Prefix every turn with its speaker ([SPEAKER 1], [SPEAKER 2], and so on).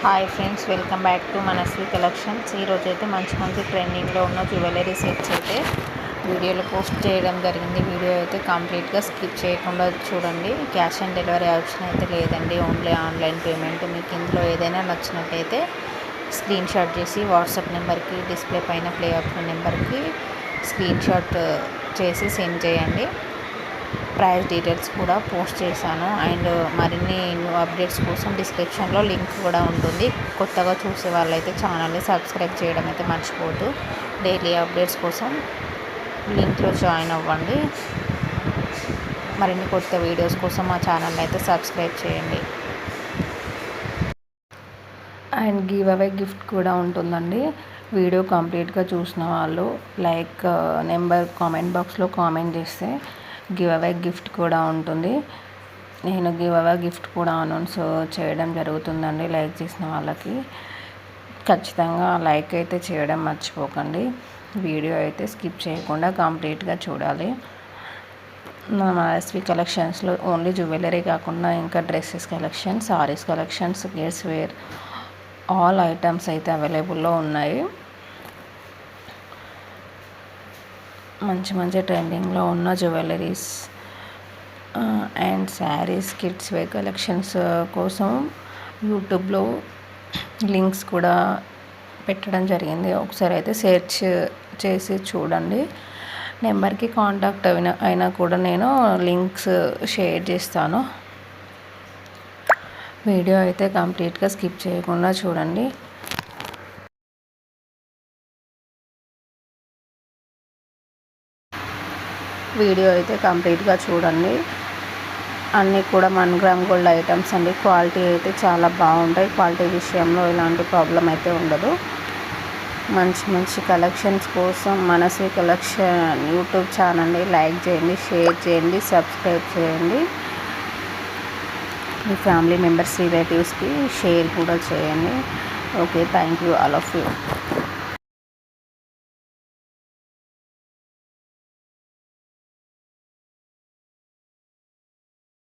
[SPEAKER 1] Hi friends, welcome back to Manasvi collections. ఈరోజు అయితే మంచి ట్రెండింగ్లో ఉన్న జ్యువెలరీ సెట్స్ అయితే వీడియోలో పోస్ట్ చేయడం జరిగింది. వీడియో అయితే కంప్లీట్గా స్కిప్ చేయకుండా చూడండి. క్యాష్ ఆన్ డెలివరీ ఆప్షన్ అయితే లేదండి, ఓన్లీ ఆన్లైన్ పేమెంట్. మీకు ఇందులో ఏదైనా నచ్చినట్టయితే స్క్రీన్ షాట్ చేసి వాట్సాప్ నెంబర్కి, డిస్ప్లే పైన ప్లే అవుతున్న నెంబర్కి స్క్రీన్ షాట్ చేసి సెండ్ చేయండి. ప్రైస్ డీటెయిల్స్ కూడా పోస్ట్ చేశాను. అండ్ మరిన్ని న్యూ అప్డేట్స్ కోసం డిస్క్రిప్షన్లో లింక్ కూడా ఉంటుంది. కొత్తగా చూసే వాళ్ళైతే ఛానల్ని సబ్స్క్రైబ్ చేయడం అయితే మర్చిపోవద్దు. డైలీ అప్డేట్స్ కోసం లింక్లో జాయిన్ అవ్వండి. మరిన్ని కొత్త వీడియోస్ కోసం మా ఛానల్ని అయితే సబ్స్క్రైబ్ చేయండి. అండ్ గివ్ అవే గిఫ్ట్ కూడా ఉంటుందండి. వీడియో కంప్లీట్గా చూసిన వాళ్ళు లైక్ నెంబర్ కామెంట్ బాక్స్లో కామెంట్ చేస్తే గివ్ అవే గిఫ్ట్ కూడా ఉంటుంది. నేను గివ్ అవే గిఫ్ట్ కూడా అనౌన్స్ చేయడం జరుగుతుందండి. లైక్ చేసిన వాళ్ళకి ఖచ్చితంగా లైక్ అయితే చేయడం మర్చిపోకండి. వీడియో అయితే స్కిప్ చేయకుండా కంప్లీట్గా చూడాలి. మన ఎస్వి కలెక్షన్స్లో ఓన్లీ జ్యువెలరీ కాకుండా ఇంకా dresses collection, saris collections, kids wear all items అయితే అవైలబుల్లో ఉన్నాయి. మంచి ట్రెండింగ్లో ఉన్న jewelleries and saris, kids wear collections కోసం యూట్యూబ్లో లింక్స్ కూడా పెట్టడం జరిగింది. ఒకసారి అయితే సెర్చ్ చేసి చూడండి. నెంబర్కి కాంటాక్ట్ అయినా కూడా నేను లింక్స్ షేర్ చేస్తాను. వీడియో అయితే కంప్లీట్గా స్కిప్ చేయకుండా చూడండి. వీడియో అయితే కంప్లీట్గా చూడండి. అన్నీ కూడా 1 గ్రామ్ గోల్డ్ ఐటమ్స్ అండి. క్వాలిటీ అయితే చాలా బాగుంటాయి. క్వాలిటీ విషయంలో ఎలాంటి ప్రాబ్లం అయితే ఉండదు. మంచి కలెక్షన్స్ కోసం మనస్వి కలెక్షన్ యూట్యూబ్ ఛానల్ని లైక్ చేయండి, షేర్ చేయండి, సబ్స్క్రైబ్ చేయండి. మీ ఫ్యామిలీ మెంబర్స్, రిలేటివ్స్కి షేర్ కూడా చేయండి. Okay, thank you all of you.